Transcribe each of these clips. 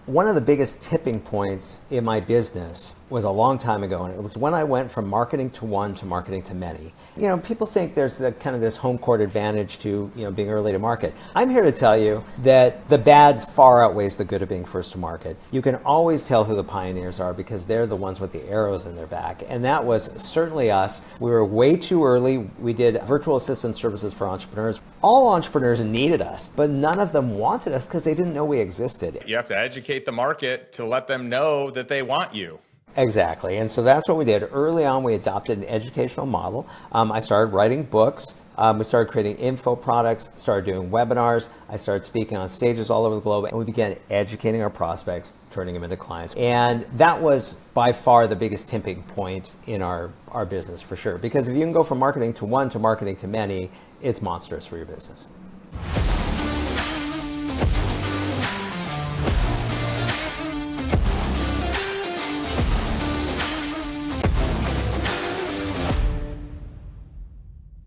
One of the biggest tipping points in my business was a long time ago, and it was when I went from marketing to one to marketing to many. People think there's kind of this home court advantage to, being early to market. I'm here to tell you that the bad far outweighs the good of being first to market. You can always tell who the pioneers are because they're the ones with the arrows in their back, and that was certainly us. We were way too early. We did virtual assistant services for entrepreneurs. All entrepreneurs needed us, but none of them wanted us because they didn't know we existed. You have to educate the market to let them know that they want you. Exactly. And so that's what we did. Early on, we adopted an educational model. I started writing books. We started creating info products, started doing webinars. I started speaking on stages all over the globe, and we began educating our prospects, turning them into clients. And that was by far the biggest tipping point in our business, for sure. Because if you can go from marketing to one to marketing to many, it's monstrous for your business.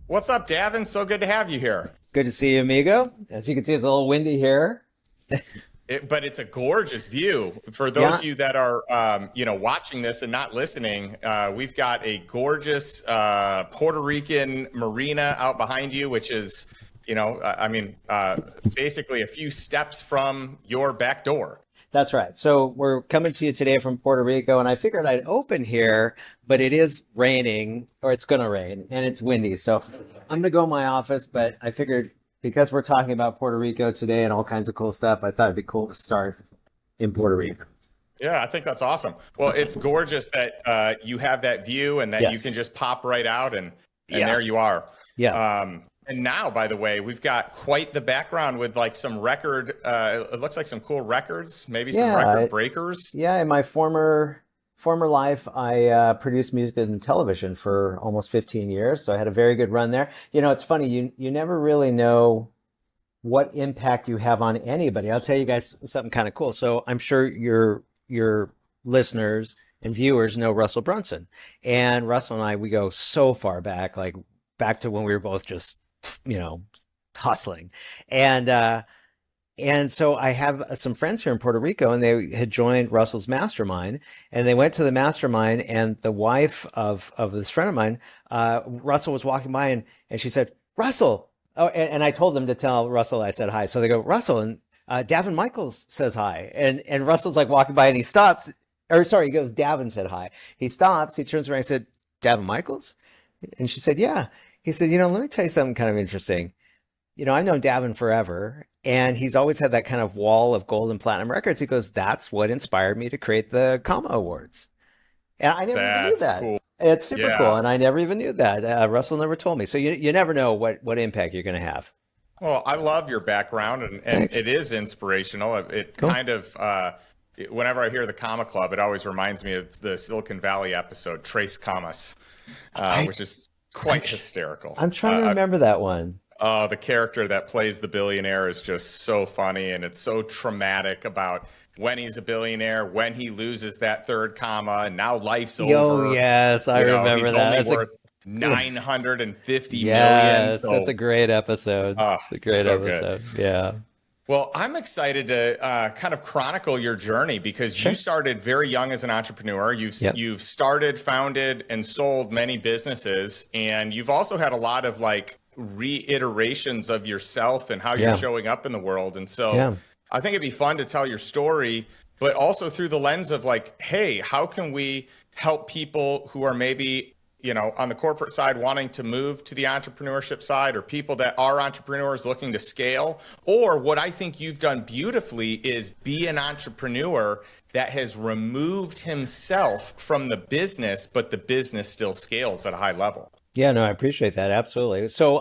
What's up, Daven? So good to have you here. Good to see you, amigo. As you can see, it's a little windy here. But it's a gorgeous view. For those of you that are, watching this and not listening, we've got a gorgeous Puerto Rican marina out behind you, which is, basically a few steps from your back door. That's right. So we're coming to you today from Puerto Rico, and I figured I'd open here, but it is raining, or it's going to rain, and it's windy. So I'm going to go in my office, but I figured because we're talking about Puerto Rico today and all kinds of cool stuff, I thought it'd be cool to start in Puerto Rico. Yeah, I think that's awesome. Well, it's gorgeous that you have that view and that you can just pop right out and there you are. Yeah. And now, by the way, we've got quite the background with like some record, it looks like some cool records, maybe some record breakers. Yeah, in my former life, I produced music and television for almost 15 years. So I had a very good run there. It's funny, you never really know what impact you have on anybody. I'll tell you guys something kind of cool. So I'm sure your listeners and viewers know Russel Brunson. And Russell and I, we go so far back, like back to when we were both just hustling. And so I have some friends here in Puerto Rico, and they had joined Russell's mastermind, and they went to the mastermind, and the wife of this friend of mine, Russell, was walking by, and she said, "Russell." Oh, and I told them to tell Russell I said hi. So they go, "Russell," and Daven Michaels says hi. And Russell's like walking by, and he stops, he goes, "Daven said hi." He stops, he turns around, and said, "Daven Michaels?" And she said, "Yeah." He said, "Let me tell you something kind of interesting. I've known Daven forever, and he's always had that kind of wall of gold and platinum records." He goes, "That's what inspired me to create the Comma Awards." And I never even knew that. Cool. It's super cool, and I never even knew that. Russell never told me. So you never know what impact you're going to have. Well, I love your background, and it is inspirational. It cool. Kind of, whenever I hear the Comma Club, it always reminds me of the Silicon Valley episode, Trace Commas, which is quite hysterical. I'm trying to remember that one. The character that plays the billionaire is just so funny, and it's so traumatic about when he's a billionaire, when he loses that third comma, and now life's over. Oh, yes, I remember he's that. Only worth $950 million. Yes, that's a great episode. It's a great episode. Good. Yeah. Well, I'm excited to kind of chronicle your journey because you started very young as an entrepreneur. You've started, founded, and sold many businesses, and you've also had a lot of like reiterations of yourself and how you're showing up in the world. And so I think it'd be fun to tell your story, but also through the lens of like, hey, how can we help people who are maybe on the corporate side wanting to move to the entrepreneurship side, or people that are entrepreneurs looking to scale? Or what I think you've done beautifully is be an entrepreneur that has removed himself from the business, but the business still scales at a high level. Yeah, no, I appreciate that. Absolutely. So,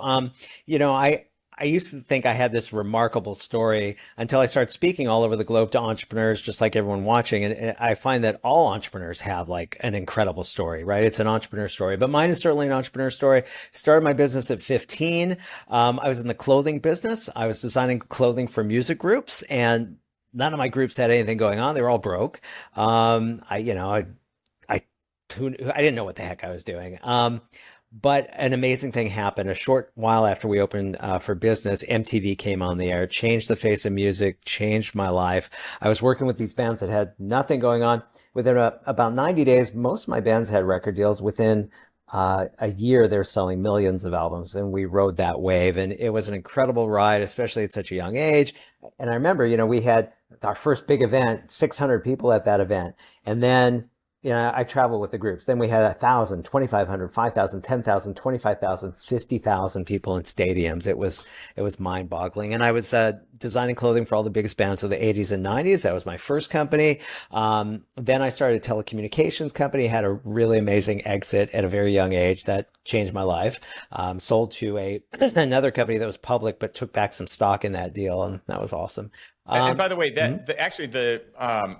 I used to think I had this remarkable story until I started speaking all over the globe to entrepreneurs, just like everyone watching. And I find that all entrepreneurs have like an incredible story, right? It's an entrepreneur story, but mine is certainly an entrepreneur story. Started my business at 15. I was in the clothing business. I was designing clothing for music groups, and none of my groups had anything going on. They were all broke. I didn't know what the heck I was doing. But an amazing thing happened. A short while after we opened for business, MTV came on the air, changed the face of music, changed my life. I was working with these bands that had nothing going on. Within about 90 days, most of my bands had record deals. Within a year, they're selling millions of albums, and we rode that wave. And it was an incredible ride, especially at such a young age. And I remember, we had our first big event, 600 people at that event. And then I travel with the groups. Then we had 1,000, 2,500, 5,000, 10,000, 25,000, 50,000 people in stadiums. It was mind boggling. And I was designing clothing for all the biggest bands of the 80s and 90s. That was my first company. Then I started a telecommunications company, had a really amazing exit at a very young age that changed my life. Sold to another company that was public, but took back some stock in that deal. And that was awesome. And by the way, actually the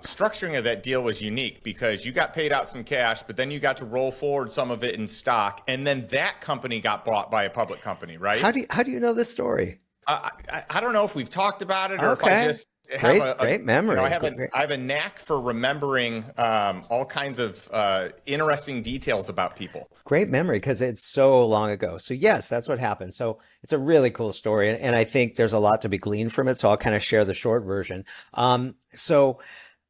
structuring of that deal was unique because you got paid out some cash, but then you got to roll forward some of it in stock, and then that company got bought by a public company, right? How do you know this story? I don't know if we've talked about it or if Okay. I just have Great memory. I have a knack for remembering all kinds of interesting details about people. Great memory because it's so long ago. So yes, that's what happened. So it's a really cool story, and I think there's a lot to be gleaned from it. So I'll kind of share the short version. So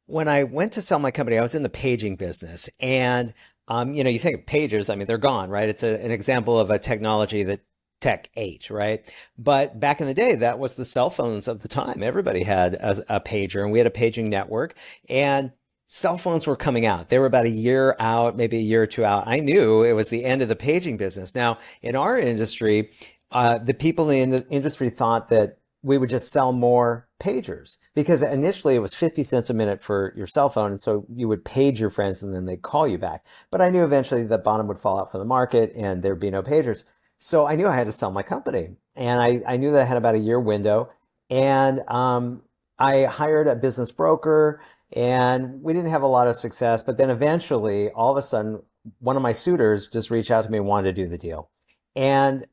when I went to sell my company, I was in the paging business, and you think of pagers. I mean, they're gone, right? It's an example of a technology that tech age, right? But back in the day, that was the cell phones of the time. Everybody had a pager, and we had a paging network, and cell phones were coming out. They were about a year out, maybe a year or two out. I knew it was the end of the paging business. Now, in our industry, the people in the industry thought that we would just sell more pagers because initially it was 50 cents a minute for your cell phone. And so you would page your friends and then they'd call you back. But I knew eventually the bottom would fall out from the market and there'd be no pagers. So I knew I had to sell my company, and I knew that I had about a year window, and I hired a business broker, and we didn't have a lot of success. But then eventually, all of a sudden, one of my suitors just reached out to me and wanted to do the deal, and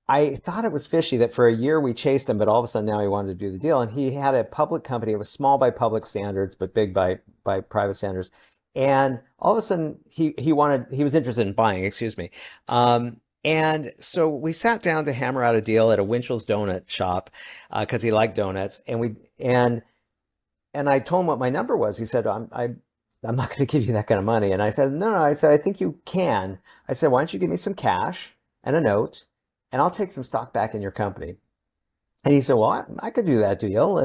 I thought it was fishy that for a year we chased him, but all of a sudden now he wanted to do the deal, and he had a public company. It was small by public standards, but big by private standards. And all of a sudden, he was interested in buying. Excuse me. And so we sat down to hammer out a deal at a Winchell's donut shop because he liked donuts. And I told him what my number was. He said, I'm not going to give you that kind of money. And I said, no. I said, I think you can. I said, why don't you give me some cash and a note, and I'll take some stock back in your company. And he said, well, I could do that deal.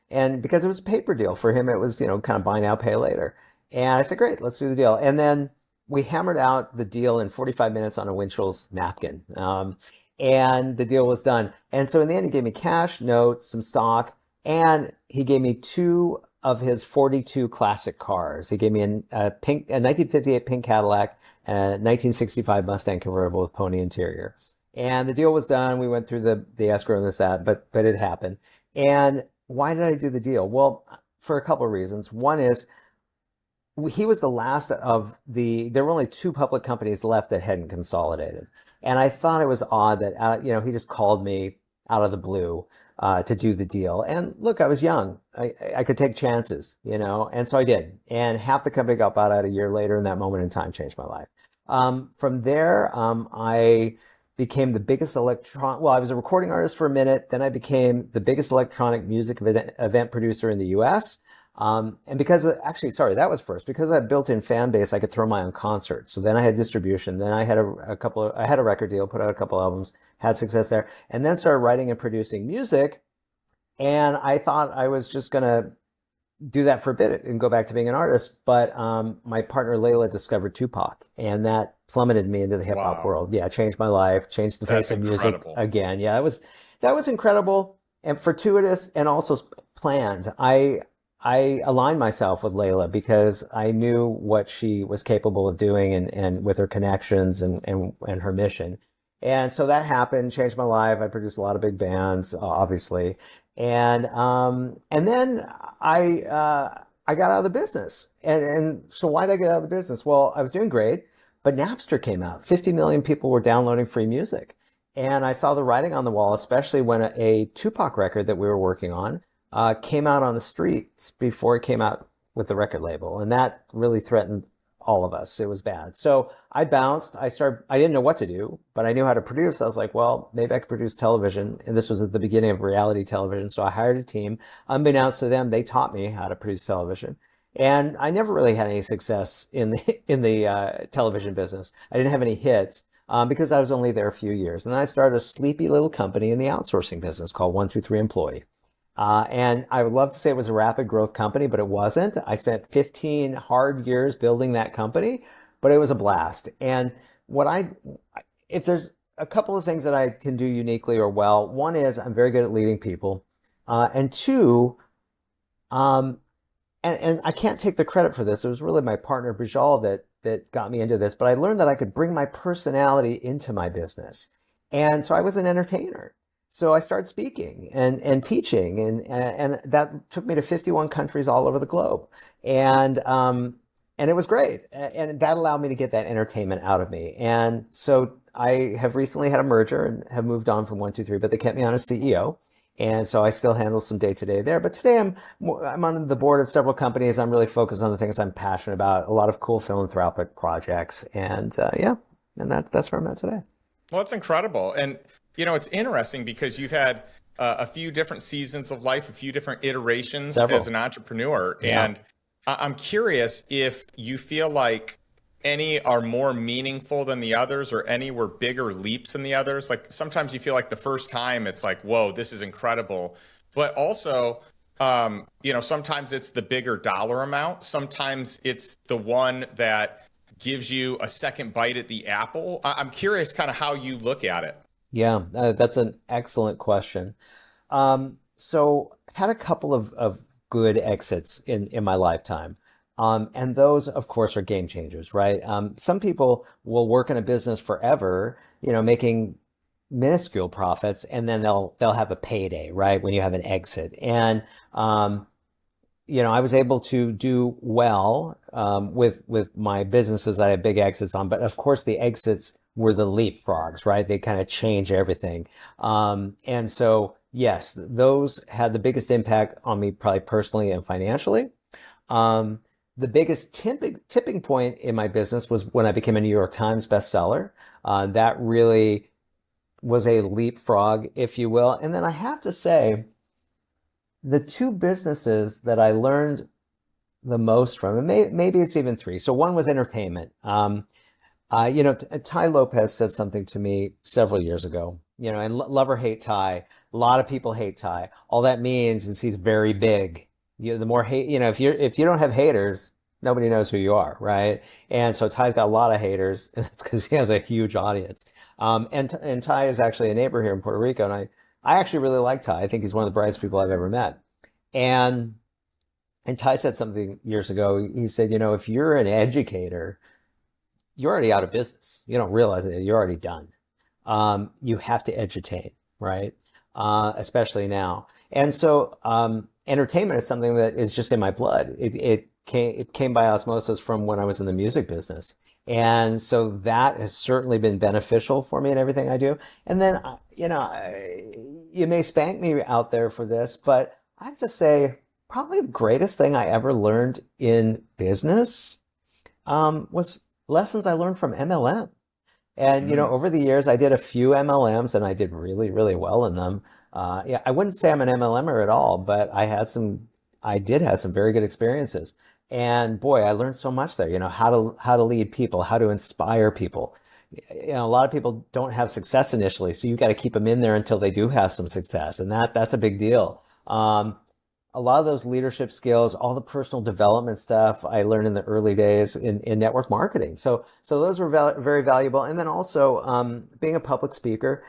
And because it was a paper deal for him, it was, kind of buy now, pay later. And I said, great, let's do the deal. And then we hammered out the deal in 45 minutes on a Winchell's napkin. And the deal was done. And so in the end, he gave me cash, note, some stock, and he gave me two of his 42 classic cars. He gave me a 1958 pink Cadillac and a 1965 Mustang convertible with pony interior. And the deal was done. We went through the escrow and this, that, but it happened. And why did I do the deal? Well, for a couple of reasons. One is he was the last there were only two public companies left that hadn't consolidated. And I thought it was odd that, he just called me out of the blue to do the deal. And look, I was young. I could take chances, and so I did. And half the company got bought out a year later, and that moment in time changed my life. From there, I became the biggest I was a recording artist for a minute. Then I became the biggest electronic music event producer in the US. And that was first. Because I had built-in fan base, I could throw my own concerts. So then I had distribution. Then I had I had a record deal, put out a couple albums, had success there, and then started writing and producing music. And I thought I was just gonna do that for a bit and go back to being an artist. But my partner Layla discovered Tupac, and that plummeted me into the hip hop world. Yeah, changed my life, changed the face of music again. Yeah, that was incredible and fortuitous and also planned. I aligned myself with Layla because I knew what she was capable of doing and with her connections and her mission. And so that happened, changed my life. I produced a lot of big bands, obviously. And then I got out of the business. And so why did I get out of the business? Well, I was doing great, but Napster came out. 50 million people were downloading free music. And I saw the writing on the wall, especially when a Tupac record that we were working on came out on the streets before it came out with the record label. And that really threatened all of us. It was bad. So I bounced. I didn't know what to do, but I knew how to produce. I was like, well, maybe I could produce television. And this was at the beginning of reality television. So I hired a team. Unbeknownst to them, they taught me how to produce television. And I never really had any success in the television business. I didn't have any hits because I was only there a few years. And then I started a sleepy little company in the outsourcing business called 123 Employee. And I would love to say it was a rapid growth company, but it wasn't. I spent 15 hard years building that company, but it was a blast. And what I, if there's a couple of things that I can do uniquely or well, one is I'm very good at leading people. And two, um, and I can't take the credit for this. It was really my partner Bijal that got me into this, but I learned that I could bring my personality into my business. And so I was an entertainer. So I started speaking and teaching, and that took me to 51 countries all over the globe. And it was great. And that allowed me to get that entertainment out of me. And so I have recently had a merger and have moved on from 123, but they kept me on as CEO. And so I still handle some day to day there. But today I'm on the board of several companies. I'm really focused on the things I'm passionate about, a lot of cool philanthropic projects. And yeah, and that's where I'm at today. Well, it's incredible. And, it's interesting because you've had a few different seasons of life, a few different iterations Several. as an entrepreneur. Yeah. And I'm curious if you feel like any are more meaningful than the others or any were bigger leaps than the others. Like sometimes you feel like the first time it's like, whoa, this is incredible. But also, sometimes it's the bigger dollar amount. Sometimes it's the one that gives you a second bite at the apple. I'm curious kind of how you look at it. Yeah, that's an excellent question. So had a couple of good exits in my lifetime. And those, of course, are game changers, right? Some people will work in a business forever, making minuscule profits, and then they'll have a payday, right? When you have an exit. And I was able to do well with my businesses I had big exits on, but of course the exits were the leapfrogs, right? They kind of change everything. And so, yes, those had the biggest impact on me, probably personally and financially. Um, the biggest tipping point in my business was when I became a New York Times bestseller. That really was a leapfrog, if you will. And then I have to say, the two businesses that I learned the most from, and maybe it's even three. So one was entertainment. Ty Lopez said something to me several years ago, and love or hate Ty. A lot of people hate Ty. All that means is he's very big. The more hate, if you don't have haters, nobody knows who you are, right? And so Ty's got a lot of haters, and that's because he has a huge audience. And Ty is actually a neighbor here in Puerto Rico, and I actually really like Ty. I think he's one of the brightest people I've ever met. And and Ty said something years ago. He said, if you're an educator, you're already out of business. You don't realize it. You're already done. You have to educate, right? Especially now. And so entertainment is something that is just in my blood. It came by osmosis from when I was in the music business. And so that has certainly been beneficial for me in everything I do. And then, you may spank me out there for this, but I have to say, probably the greatest thing I ever learned in business was lessons I learned from MLM. And Mm. over the years, I did a few MLMs, and I did really, really well in them. Yeah, I wouldn't say I'm an MLMer at all, but I did have some very good experiences. And boy, I learned so much there. How to lead people, how to inspire people. A lot of people don't have success initially, so you got to keep them in there until they do have some success, and that's a big deal. A lot of those leadership skills, all the personal development stuff I learned in the early days in network marketing. So those were very valuable. And then also being a public speaker,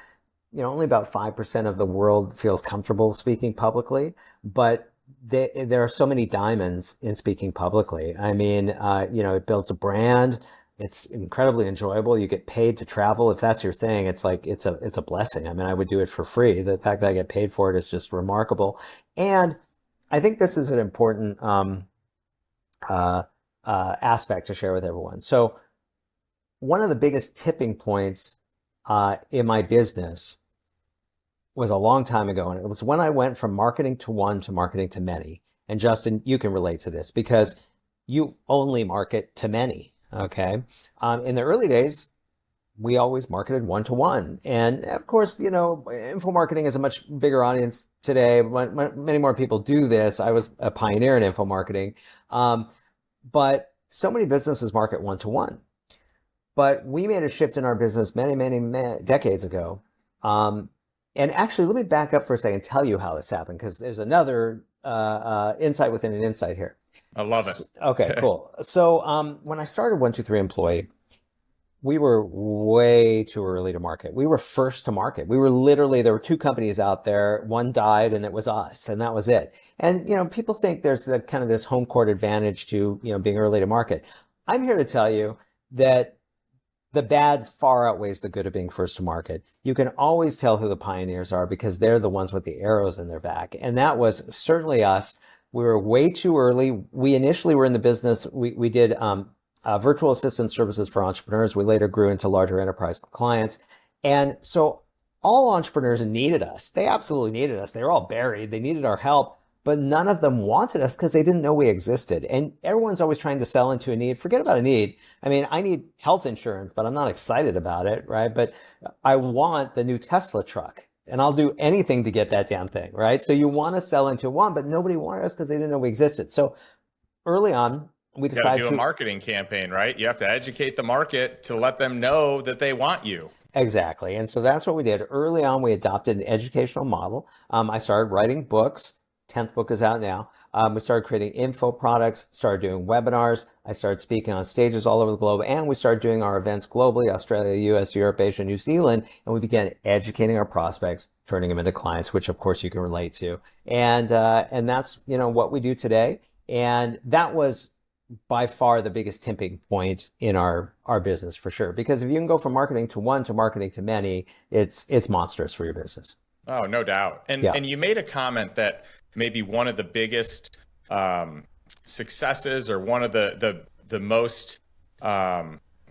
only about 5% of the world feels comfortable speaking publicly, but there are so many diamonds in speaking publicly. I mean, it builds a brand. It's incredibly enjoyable. You get paid to travel. If that's your thing, it's like it's a blessing. I mean, I would do it for free. The fact that I get paid for it is just remarkable. And I think this is an important aspect to share with everyone. So one of the biggest tipping points in my business was a long time ago, and it was when I went from marketing to one to marketing to many. And Justin, you can relate to this because you only market to many, Okay. In the early days, we always marketed one to one. And of course, info marketing is a much bigger audience today. Many more people do this. I was a pioneer in info marketing. Um, but so many businesses market one to one. But we made a shift in our business many decades ago. Um, and actually, let me back up for a second and tell you how this happened, because there's another insight within an insight here. I love it. Okay, cool. So when I started 123 Employee, we were way too early to market. We were first to market. We were literally, there were two companies out there. One died and it was us, and that was it. And, people think there's a kind of this home court advantage to, being early to market. I'm here to tell you that the bad far outweighs the good of being first to market. You can always tell who the pioneers are because they're the ones with the arrows in their back. And that was certainly us. We were way too early. We initially were in the business. We did virtual assistant services for entrepreneurs. We later grew into larger enterprise clients. And so all entrepreneurs needed us. They absolutely needed us. They were all buried. They needed our help, but none of them wanted us because they didn't know we existed. And everyone's always trying to sell into a need. Forget about a need. I mean, I need health insurance, but I'm not excited about it, right? But I want the new Tesla truck, and I'll do anything to get that damn thing, right? So you want to sell into one, but nobody wanted us because they didn't know we existed. So early on, we You got to decided do a marketing campaign, right? You have to educate the market to let them know that they want you. Exactly. And so that's what we did. Early on, we adopted an educational model. I started writing books. 10th book is out now. We started creating info products, started doing webinars. I started speaking on stages all over the globe, and we started doing our events globally, Australia, US, Europe, Asia, New Zealand, and we began educating our prospects, turning them into clients, which of course you can relate to. And that's, what we do today. And that was by far the biggest tipping point in our business, for sure. Because if you can go from marketing to one to marketing to many, it's monstrous for your business. Oh, no doubt. And you made a comment that maybe one of the biggest successes, or one of the most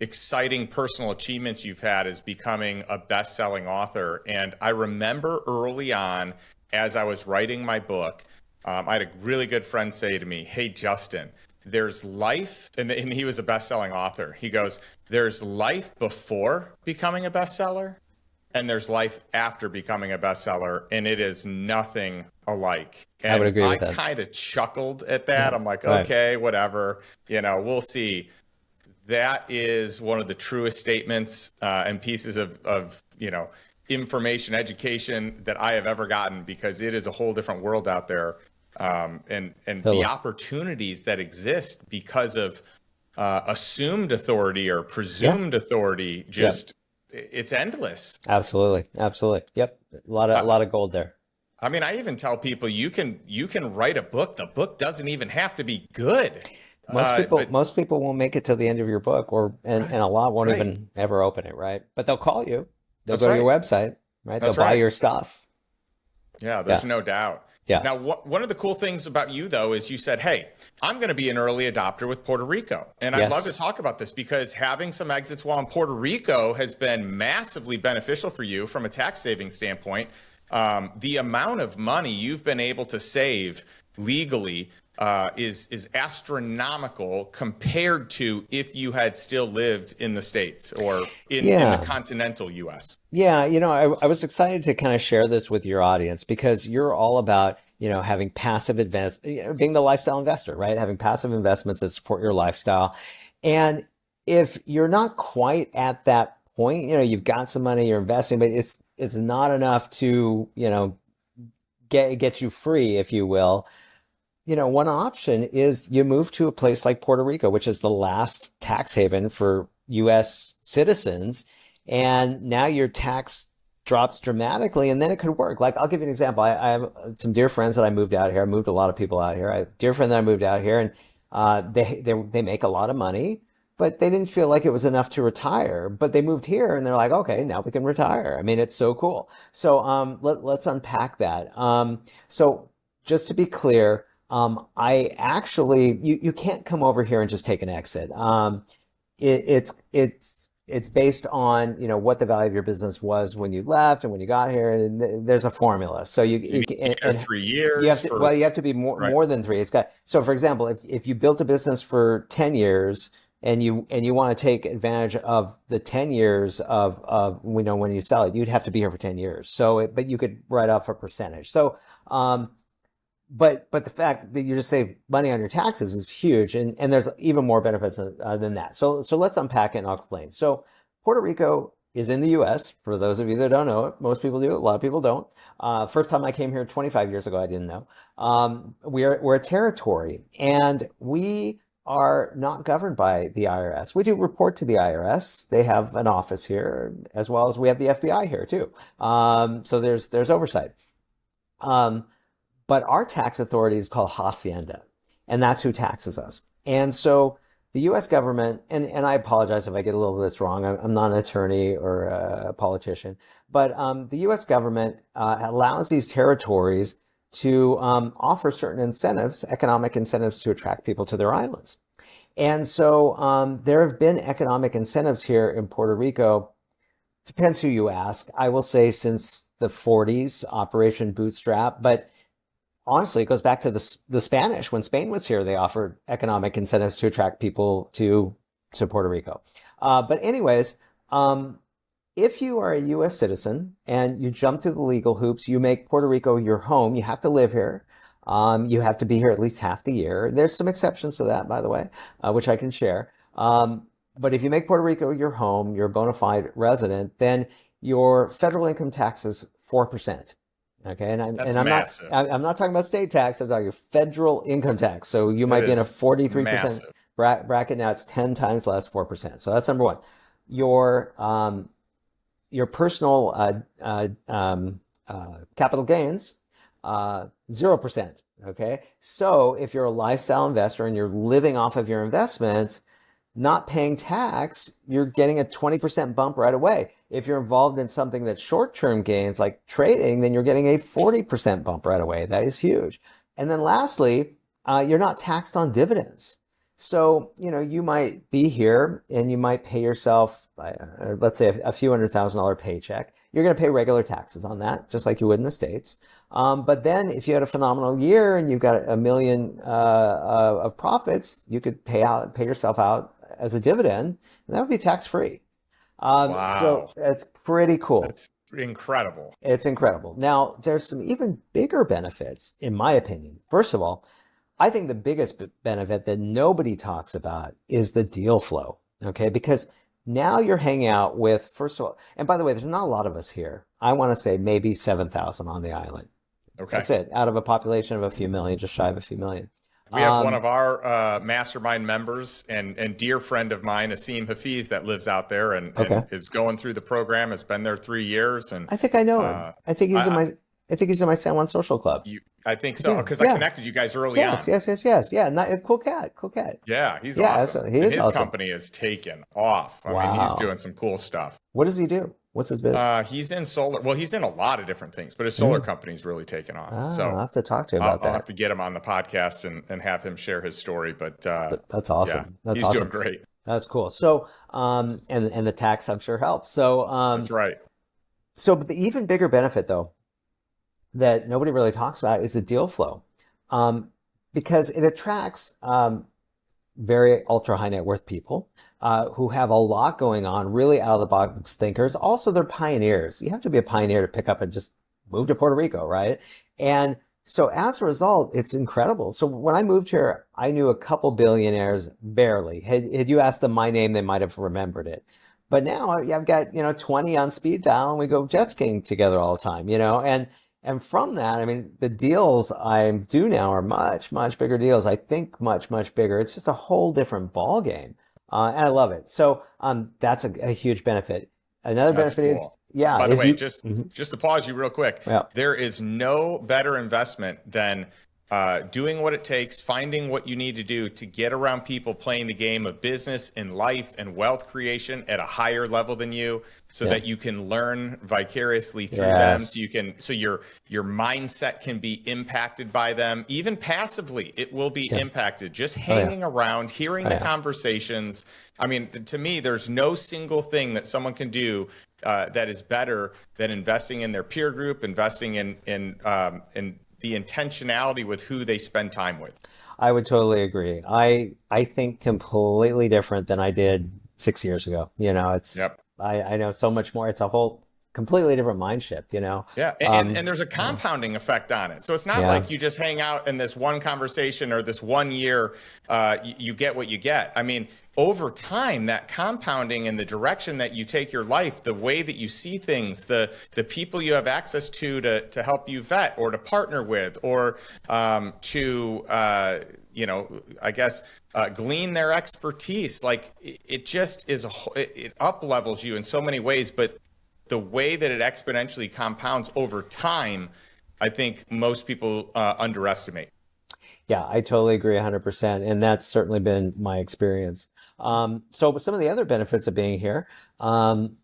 exciting personal achievements you've had, is becoming a best-selling author. And I remember early on, as I was writing my book, I had a really good friend say to me, "Hey, Justin, there's life," and he was a best-selling author. He goes, "There's life before becoming a bestseller, and there's life after becoming a bestseller, and it is nothing alike." And I would agree with that. I kind of chuckled at that. Yeah, I'm like, right. okay, whatever. We'll see. That is one of the truest statements and pieces of information, education that I have ever gotten, because it is a whole different world out there. And Totally. the opportunities that exist because of assumed authority or presumed authority, just it's endless. Absolutely. Absolutely. Yep. A lot of gold there. I mean, I even tell people you can write a book. The book doesn't even have to be good. Most people won't make it to the end of your book, and a lot won't even ever open it, right? But they'll call you. They'll go to your website, right? They'll buy your stuff. Yeah, there's no doubt. Yeah. Now, one of the cool things about you, though, is you said, "Hey, I'm going to be an early adopter with Puerto Rico." And I'd love to talk about this, because having some exits while in Puerto Rico has been massively beneficial for you from a tax saving standpoint. The amount of money you've been able to save legally is astronomical compared to if you had still lived in the States or in the continental U.S. Yeah, I was excited to kind of share this with your audience, because you're all about, having passive invest, being the lifestyle investor, right? Having passive investments that support your lifestyle. And if you're not quite at that point, you've got some money, you're investing, but it's not enough to, get you free, if you will. One option is you move to a place like Puerto Rico, which is the last tax haven for U.S. citizens. And now your tax drops dramatically, and then it could work. Like, I'll give you an example. I have some dear friends that I moved out here. I moved a lot of people out here. I have a dear friend that I moved out here, and they make a lot of money, but they didn't feel like it was enough to retire. But they moved here, and they're like, okay, now we can retire. I mean, it's so cool. So let's unpack that. So just to be clear, I actually, you can't come over here and just take an exit. It's based on, what the value of your business was when you left and when you got here, and there's a formula. So you and 3 years. You have to be more than three. So for example, if you built a business for 10 years, and you want to take advantage of the 10 years of when you sell it, you'd have to be here for 10 years. So, but you could write off a percentage. So, but the fact that you just save money on your taxes is huge, and there's even more benefits than that. So let's unpack it and I'll explain. So Puerto Rico is in the U.S. For those of you that don't know it, most people do. A lot of people don't. First time I came here 25 years ago, I didn't know. We're a territory, and we are not governed by the IRS. We do report to the IRS. They have an office here, as well as we have the FBI here too. So there's oversight. But our tax authority is called Hacienda, and that's who taxes us. And so the U.S. government, and I apologize if I get a little of this wrong. I'm not an attorney or a politician, but the U.S. government allows these territories to offer certain incentives, economic incentives, to attract people to their islands. And so there have been economic incentives here in Puerto Rico. Depends who you ask. I will say since the 40s, Operation Bootstrap, but honestly, it goes back to the Spanish. When Spain was here, they offered economic incentives to attract people to Puerto Rico. But anyways, if you are a U.S. citizen and you jump through the legal hoops, you make Puerto Rico your home. You have to live here. You have to be here at least half the year. There's some exceptions to that, by the way, which I can share. But if you make Puerto Rico your home, you're a bona fide resident, then your federal income tax is 4%. Okay, and I'm massive. I'm not talking about state tax. I'm talking federal income tax. So you might be in a 43% bracket. Now it's 10 times less, 4%. So that's number one. Your personal capital gains, 0%. Okay, so if you're a lifestyle investor and you're living off of your investments, not paying tax, you're getting a 20% bump right away. If you're involved in something that's short-term gains like trading, then you're getting a 40% bump right away. That is huge. And then lastly, you're not taxed on dividends. So, you might be here and you might pay yourself, let's say a few $100,000 paycheck. You're going to pay regular taxes on that, just like you would in the States. But then if you had a phenomenal year and you've got $1 million of profits, you could pay yourself out as a dividend, and that would be tax-free. Wow. So it's pretty cool. It's incredible. It's incredible. Now, there's some even bigger benefits, in my opinion. First of all, I think the biggest benefit that nobody talks about is the deal flow, okay? Because now you're hanging out with, first of all, and by the way, there's not a lot of us here. I want to say maybe 7,000 on the island. Okay. That's it, out of a population of a few million, just shy of a few million. We have one of our mastermind members and dear friend of mine, Asim Hafiz, that lives out there and is going through the program. Has been there 3 years, and I think I know him. I think he's in my San Juan Social Club. I think so, because I connected you guys early on. Yes. Yeah, cool cat. Yeah, he's awesome. His awesome. Company has taken off. I mean, he's doing some cool stuff. What does he do? What's his business? He's in solar. Well, he's in a lot of different things, but his solar company's really taken off. So I'll have to talk to him about that. I'll have to get him on the podcast and have him share his story. But that's awesome. Yeah, he's doing great. That's cool. So, and the tax, I'm sure, helps. So, that's right. So, but the even bigger benefit, though, that nobody really talks about is the deal flow, because it attracts very ultra high net worth people who have a lot going on, really out of the box thinkers. Also, they're pioneers. You have to be a pioneer to pick up and just move to Puerto Rico, right? And so as a result, it's incredible. So when I moved here, I knew a couple billionaires barely. Had you asked them my name, they might have remembered it. But now I've got 20 on speed dial, and we go jet skiing together all the time, And from that, I mean, the deals I do now are much, much bigger deals. I think much, much bigger. It's just a whole different ball game. And I love it. So that's a huge benefit. Another benefit is, by the way, just to pause you real quick. Yeah. There is no better investment than doing what it takes, finding what you need to do to get around people playing the game of business and life and wealth creation at a higher level than you, so that you can learn vicariously through them. So your mindset can be impacted by them, even passively. It will be impacted just hanging around, hearing the conversations. I mean, to me, there's no single thing that someone can do that is better than investing in their peer group, investing in the intentionality with who they spend time with. I would totally agree. I think completely different than I did 6 years ago. Yep. I know so much more. It's a whole completely different mind shift. Yeah, and there's a Yeah, compounding effect on it. So it's not yeah, like you just hang out in this one conversation or this one year, you get what you get. I mean, over time, that compounding and the direction that you take your life, the way that you see things, the people you have access to help you vet or to partner with, or to I guess glean their expertise. Like it just is it up levels you in so many ways, but the way that it exponentially compounds over time, I think most people underestimate. yeah. I totally agree 100%, and that's certainly been my experience. So some of the other benefits of being here, um,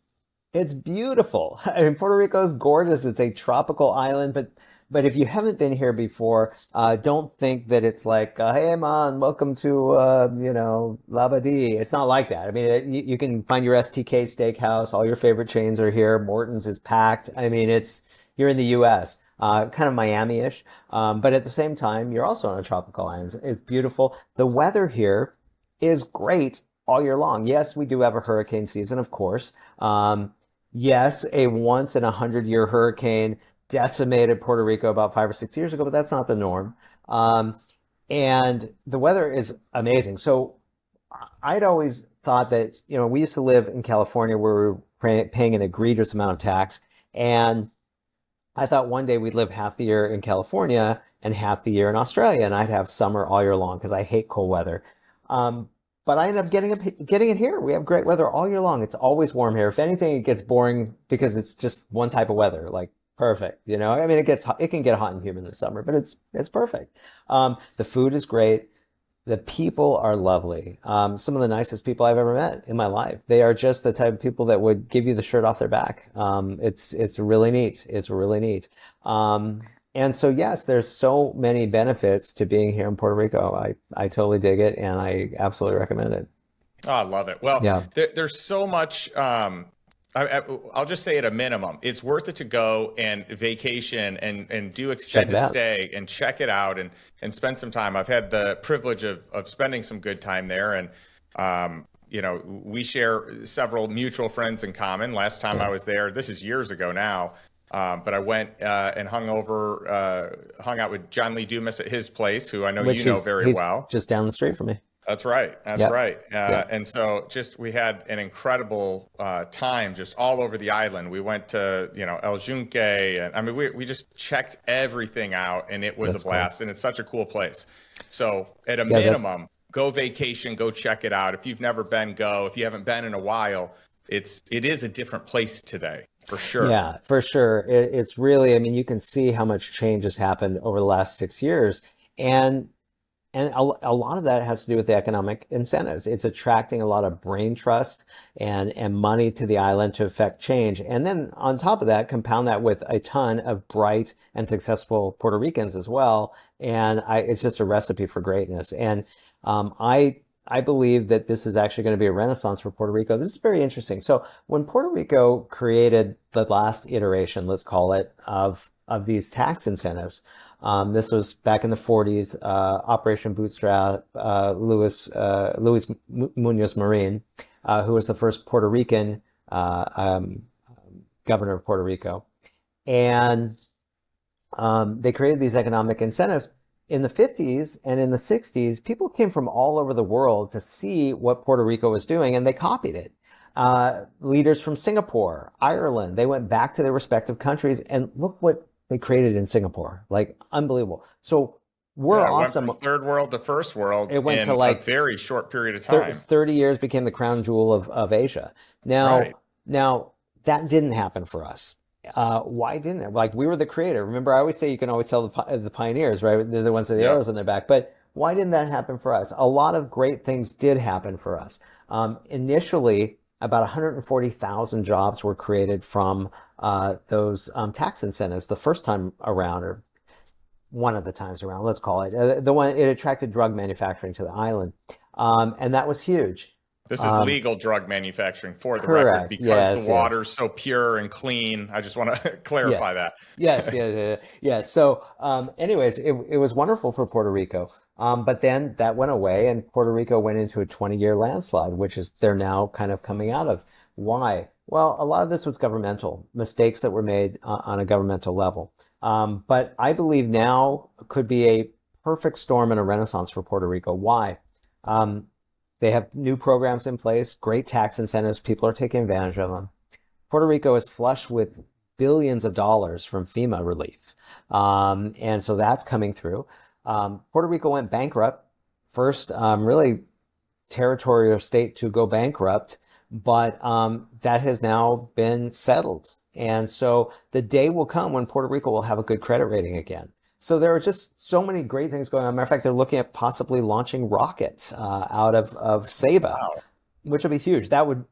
it's beautiful. I mean, Puerto Rico is gorgeous. It's a tropical island, but if you haven't been here before, don't think that it's like, hey, man, welcome to Labadee. It's not like that. I mean, you can find your STK Steakhouse. All your favorite chains are here. Morton's is packed. I mean, you're in the U.S. Kind of Miami-ish, but at the same time, you're also on a tropical island. It's beautiful. The weather here is great all year long. Yes, we do have a hurricane season, of course. Yes, a once in 100-year hurricane decimated Puerto Rico about 5 or 6 years ago, but that's not the norm. Um, and the weather is amazing. So I'd always thought that, we used to live in California where we were paying an egregious amount of tax. And I thought one day we'd live half the year in California and half the year in Australia, and I'd have summer all year long because I hate cold weather. Um, but I ended up getting it here. We have great weather all year long. It's always warm here. If anything, it gets boring because it's just one type of weather, like perfect. I mean, it can get hot and humid in the summer, but it's perfect. The food is great. The people are lovely. Some of the nicest people I've ever met in my life. They are just the type of people that would give you the shirt off their back. It's really neat. It's really neat. And so yes, there's so many benefits to being here in Puerto Rico. I totally dig it, and I absolutely recommend it. Oh, I love it. Well, Yeah, there's so much. I'll just say at a minimum, it's worth it to go and vacation and do check it extended out. stay and check it out and spend some time. I've had the privilege of spending some good time there, and we share several mutual friends in common. Last time Yeah, I was there, this is years ago now, but I went and hung out with John Lee Dumas at his place, who I know you which know is very he's well. just down the street from me. That's right. That's Yep, right. yep. And so just we had an incredible time just all over the island. We went to, El Junque, and I mean we just checked everything out, and it was a That's cool. blast, and it's such a cool place. So at a Yeah, that minimum, go vacation, go check it out. If you've never been, go. If you haven't been in a while, it is a different place today, for sure. Yeah, for sure. It's really, I mean, you can see how much change has happened over the last 6 years. And a lot of that has to do with the economic incentives. It's attracting a lot of brain trust and money to the island to affect change. And then on top of that, compound that with a ton of bright and successful Puerto Ricans as well. And it's just a recipe for greatness. And I believe that this is actually going to be a renaissance for Puerto Rico. This is very interesting. So when Puerto Rico created the last iteration, let's call it, of these tax incentives, this was back in the 40s, Operation Bootstrap, Luis Munoz Marin, who was the first Puerto Rican governor of Puerto Rico. And they created these economic incentives. In the 50s and in the 60s, people came from all over the world to see what Puerto Rico was doing, and they copied it. Leaders from Singapore, Ireland, they went back to their respective countries, and look what they created in Singapore. Like, unbelievable. So we're Yeah, it went awesome. from third world to first world It went to in a like very short period of time. 30 years, became the crown jewel of Asia. Now, Right. now that didn't happen for us. Why didn't it? Like, we were the creator. Remember, I always say you can always tell the pioneers, right? They're the ones with the Yep. arrows on their back. But why didn't that happen for us? A lot of great things did happen for us. Initially, about 140,000 jobs were created from those tax incentives the first time around, or one of the times around, let's call it. The one, it attracted drug manufacturing to the island. And that was huge. This is legal drug manufacturing for the record Correct. because the Yes, yes. water's so pure and clean. I just want to Yeah. clarify that. Yes, yeah, yeah, yeah. Yeah. So, anyways, it was wonderful for Puerto Rico. But then that went away and Puerto Rico went into a 20-year landslide, which is they're now kind of coming out of. Why? Well, a lot of this was governmental mistakes that were made on a governmental level. But I believe now could be a perfect storm and a renaissance for Puerto Rico. Why? Um, they have new programs in place, great tax incentives. People are taking advantage of them. Puerto Rico is flush with billions of dollars from FEMA relief. And so that's coming through. Puerto Rico went bankrupt, first really territory or state to go bankrupt, but that has now been settled. And so the day will come when Puerto Rico will have a good credit rating again. So there are just so many great things going on. Matter of fact, they're looking at possibly launching rockets out of Ceiba, Wow. which would be huge. That would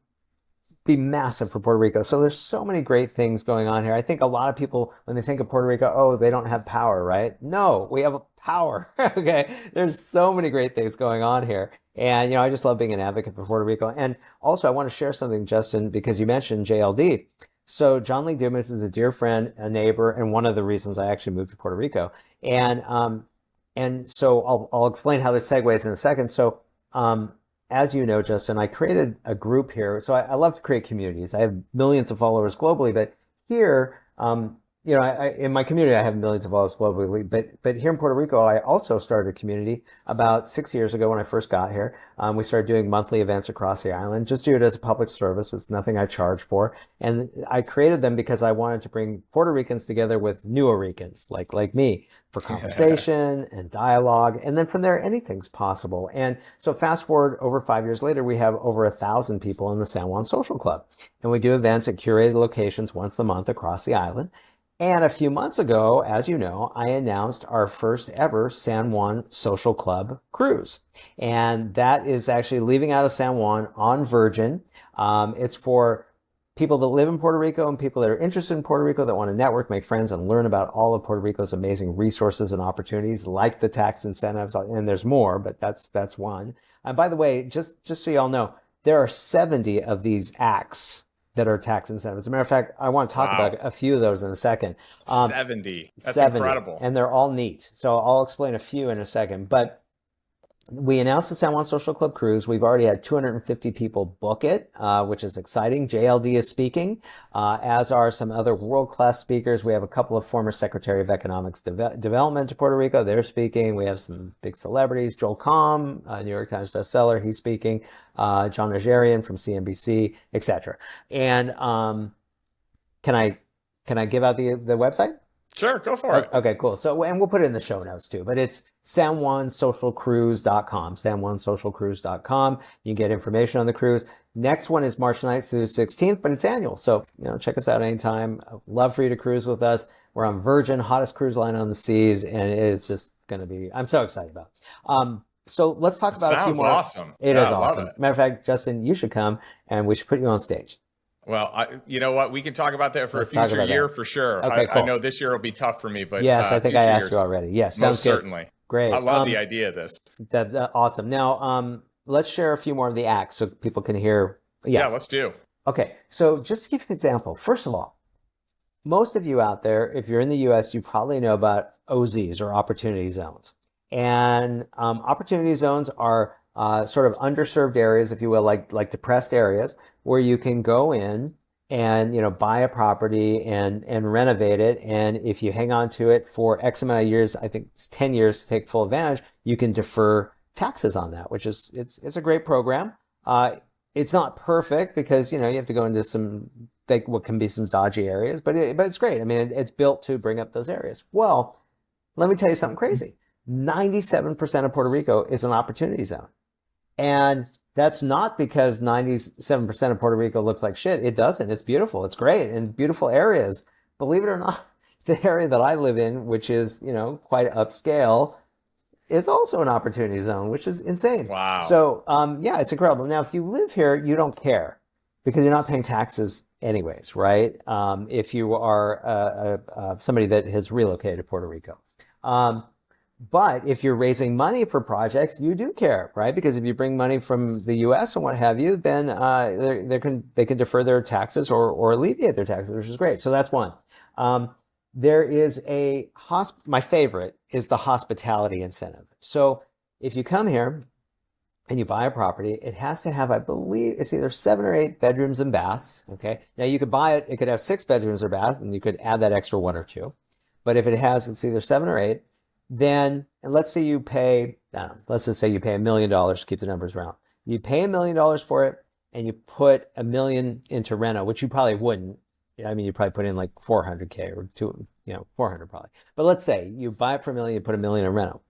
be massive for Puerto Rico. So there's so many great things going on here. I think a lot of people, when they think of Puerto Rico, oh, they don't have power, right? No, we have a power. Okay. There's so many great things going on here. And, I just love being an advocate for Puerto Rico. And also, I want to share something, Justin, because you mentioned JLD. So John Lee Dumas is a dear friend, a neighbor, and one of the reasons I actually moved to Puerto Rico. And so I'll explain how this segues in a second. So, as you know, Justin, I created a group here. So I love to create communities. I have millions of followers globally, but here, in my community, I have millions of followers globally. But here in Puerto Rico, I also started a community about 6 years ago when I first got here. We started doing monthly events across the island. Just do it as a public service. It's nothing I charge for. And I created them because I wanted to bring Puerto Ricans together with New Ricans like me for conversation and dialogue. And then from there, anything's possible. And so fast forward over 5 years later, we have over 1,000 people in the San Juan Social Club. And we do events at curated locations once a month across the island. And a few months ago, as you know, I announced our first ever San Juan Social Club cruise. And that is actually leaving out of San Juan on Virgin. It's for people that live in Puerto Rico and people that are interested in Puerto Rico that want to network, make friends, and learn about all of Puerto Rico's amazing resources and opportunities, like the tax incentives. And there's more, but that's one. And by the way, just so y'all know, there are 70 of these acts that are tax incentives. As a matter of fact, I want to talk about a few of those in a second. 70. That's 70, incredible. and they're all neat. So I'll explain a few in a second. But we announced the San Juan Social Club cruise. We've already had 250 people book it, which is exciting. JLD is speaking, as are some other world-class speakers. We have a couple of former Secretary of Economics Development to Puerto Rico. They're speaking. We have some big celebrities. Joel Comm, New York Times bestseller, he's speaking. John Najarian from CNBC, etc. And can I give out the website? Sure, go for it. Okay, cool. So, and we'll put it in the show notes too, but it's sanjuansocialcruise.com, sanjuansocialcruise.com. You can get information on the cruise. Next one is March 9th through the 16th, but it's annual. So, check us out anytime. I'd love for you to cruise with us. We're on Virgin, hottest cruise line on the seas, and it is just going to be, I'm so excited about it. So let's talk about a few more. Awesome. It is awesome. Matter of fact, Justin, you should come and we should put you on stage. Well, you know what? We can talk about that for a future year for sure. Okay, cool. I know this year will be tough for me, but yes, I think I asked you already. Yes, most certainly. Great. I love the idea of this. Awesome. Now, let's share a few more of the acts so people can hear. Yeah, let's do. Okay, so just to give you an example, first of all, most of you out there, if you're in the U.S., you probably know about OZs or opportunity zones. And opportunity zones are sort of underserved areas, if you will, like depressed areas, where you can go in and buy a property and renovate it. And if you hang on to it for X amount of years, I think it's 10 years to take full advantage, you can defer taxes on that, which is it's a great program. It's not perfect because you have to go into some what can be some dodgy areas, but it's great. I mean, it's built to bring up those areas. Well, let me tell you something crazy. 97% of Puerto Rico is an opportunity zone. And that's not because 97% of Puerto Rico looks like shit. It doesn't. It's beautiful. It's great. And beautiful areas. Believe it or not, the area that I live in, which is, quite upscale, is also an opportunity zone, which is insane. Wow. So, yeah, it's incredible. Now, if you live here, you don't care because you're not paying taxes anyways, right? If you are somebody that has relocated to Puerto Rico. But if you're raising money for projects, you do care, right? Because if you bring money from the U.S. and what have you, then they can defer their taxes or alleviate their taxes, which is great. So that's one. There is my favorite is the hospitality incentive. So if you come here and you buy a property, it has to have, I believe, it's either 7 or 8 bedrooms and baths. Okay. Now you could buy it, it could have 6 bedrooms or baths, and you could add that extra 1 or 2. But if it has, it's either 7 or 8, then, and let's say you pay, let's just say you pay $1 million to keep the numbers round. You pay $1 million for it, and you put $1 million into reno, which you probably wouldn't. I mean, you probably put in like 400K or 400 probably. But let's say you buy it for $1 million, you put $1 million in reno.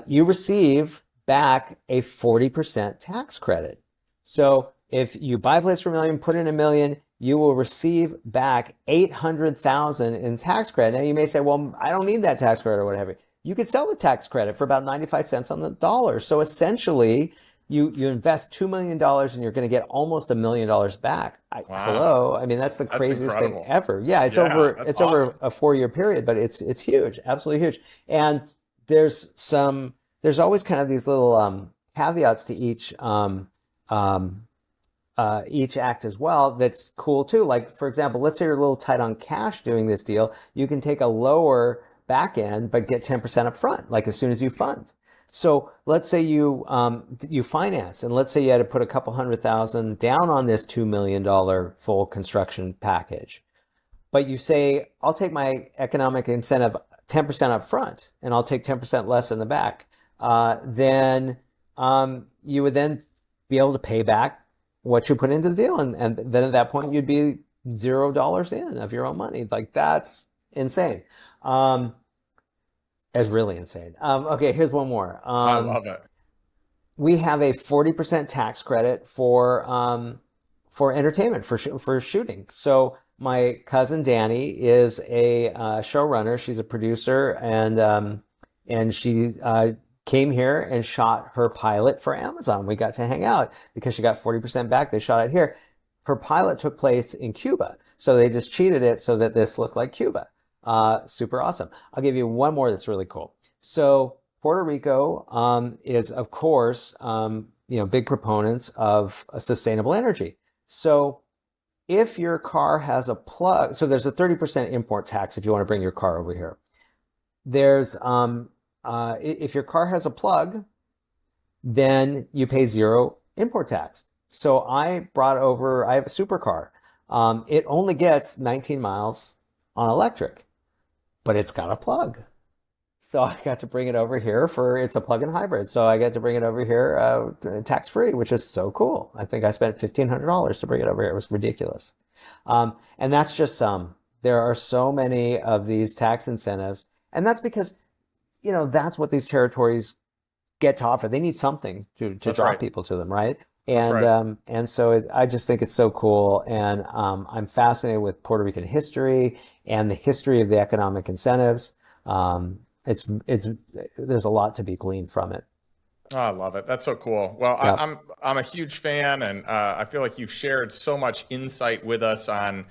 You receive back a 40% tax credit. So if you buy a place for $1 million, put in $1 million, you will receive back $800,000 in tax credit. Now you may say, well, I don't need that tax credit or whatever. You could sell the tax credit for about 95 cents on the dollar. So essentially, you invest $2 million and you're going to get almost $1 million back. Wow. Hello, I mean that's the craziest thing ever. Yeah, it's over a 4-year period, but it's huge, absolutely huge. And there's always kind of these little caveats to each act as well that's cool too. Like, for example, let's say you're a little tight on cash doing this deal. You can take a lower back end, but get 10% up front, like as soon as you fund. So let's say you finance, and let's say you had to put a couple $100,000 down on this $2 million full construction package. But you say, I'll take my economic incentive 10% up front, and I'll take 10% less in the back. Then you would then be able to pay back what you put into the deal. And then at that point, you'd be $0 in of your own money. Like, that's insane. It's really insane. Okay, here's one more. I love it. We have a 40% tax credit for entertainment, for shooting. So my cousin Danny is a showrunner. She's a producer, and she came here and shot her pilot for Amazon. We got to hang out because she got 40% back. They shot it here. Her pilot took place in Cuba, so they just cheated it so that this looked like Cuba. Super awesome. I'll give you one more that's really cool. So Puerto Rico is, of course, big proponents of sustainable energy. So if your car has a plug, so there's a 30% import tax if you want to bring your car over here. There's if your car has a plug, then you pay 0 import tax. So I have a supercar. It only gets 19 miles on electric, but it's got a plug. So I got to bring it over here it's a plug-in hybrid. So I got to bring it over here tax-free, which is so cool. I think I spent $1,500 to bring it over here. It was ridiculous. And that's just some. There are so many of these tax incentives. And that's because, that's what these territories get to offer. They need something to draw people to them, right? And so I just think it's so cool. And I'm fascinated with Puerto Rican history and the history of the economic incentives. There's a lot to be gleaned from it. Oh, I love it. That's so cool. Well, yeah. I'm a huge fan, and I feel like you've shared so much insight with us on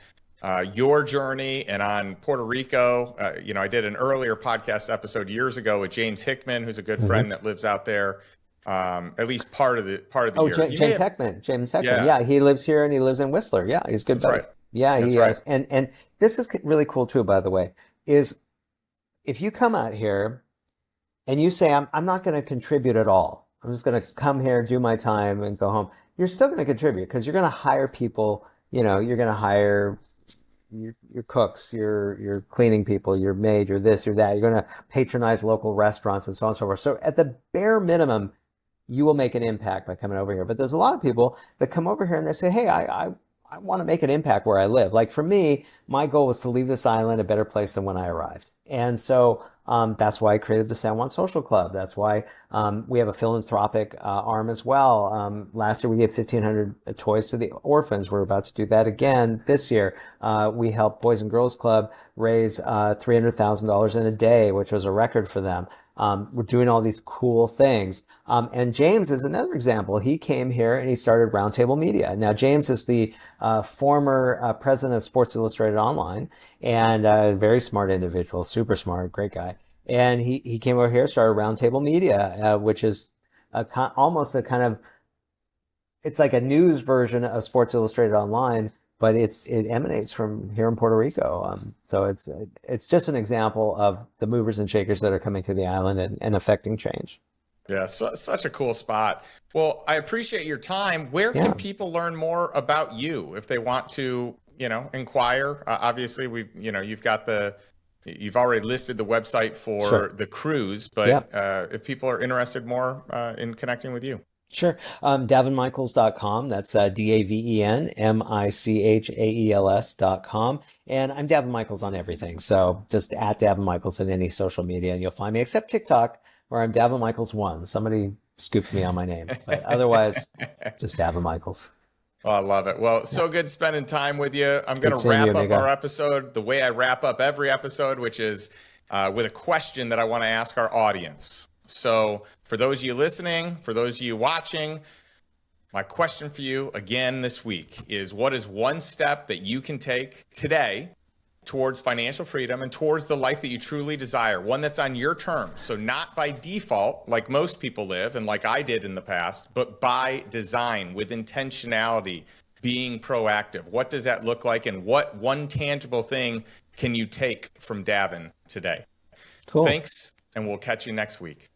your journey and on Puerto Rico. I did an earlier podcast episode years ago with James Hickman, who's a good friend that lives out there. At least part of the year. James Hickman. Yeah, he lives here and he lives in Whistler. Yeah, he's good buddy. Right. Yeah, he is. And this is really cool too, by the way, is if you come out here and you say, I'm not going to contribute at all. I'm just going to come here, do my time and go home. You're still going to contribute because you're going to hire people, you're going to hire your cooks, your cleaning people, your maid, your this, your that. You're going to patronize local restaurants and so on and so forth. So at the bare minimum, you will make an impact by coming over here. But there's a lot of people that come over here and they say, hey, I want to make an impact where I live. Like for me, my goal was to leave this island a better place than when I arrived. And so that's why I created the San Juan Social Club. That's why we have a philanthropic arm as well. Last year, we gave 1,500 toys to the orphans. We're about to do that again this year. We helped Boys and Girls Club raise $300,000 in a day, which was a record for them. We're doing all these cool things. And James is another example. He came here and he started Roundtable Media. Now, James is the former president of Sports Illustrated Online and a very smart individual, super smart, great guy. And he came over here, started Roundtable Media, which is almost a kind of, it's like a news version of Sports Illustrated Online, but it emanates from here in Puerto Rico. So it's just an example of the movers and shakers that are coming to the island and affecting change. Yeah, such a cool spot. Well, I appreciate your time. Where can Yeah, people learn more about you if they want to, inquire? Obviously, you've already listed the website for sure. the cruise, Yeah. but if people are interested more in connecting with you. Sure. DavenMichaels.com. That's DavenMichaels.com. And I'm Daven Michaels on everything. So just at Daven Michaels in any social media and you'll find me, except TikTok, where I'm Daven Michaels 1. Somebody scooped me on my name. But otherwise, just Daven Michaels. Oh, I love it. Well, Yeah. so good spending time with you. I'm going Good to seeing you, wrap up our amigo. episode the way I wrap up every episode, which is with a question that I want to ask our audience. So for those of you listening, for those of you watching, my question for you again this week is, what is one step that you can take today towards financial freedom and towards the life that you truly desire, one that's on your terms? So not by default, like most people live and like I did in the past, but by design, with intentionality, being proactive. What does that look like? And what one tangible thing can you take from Daven today? Cool. Thanks, and we'll catch you next week.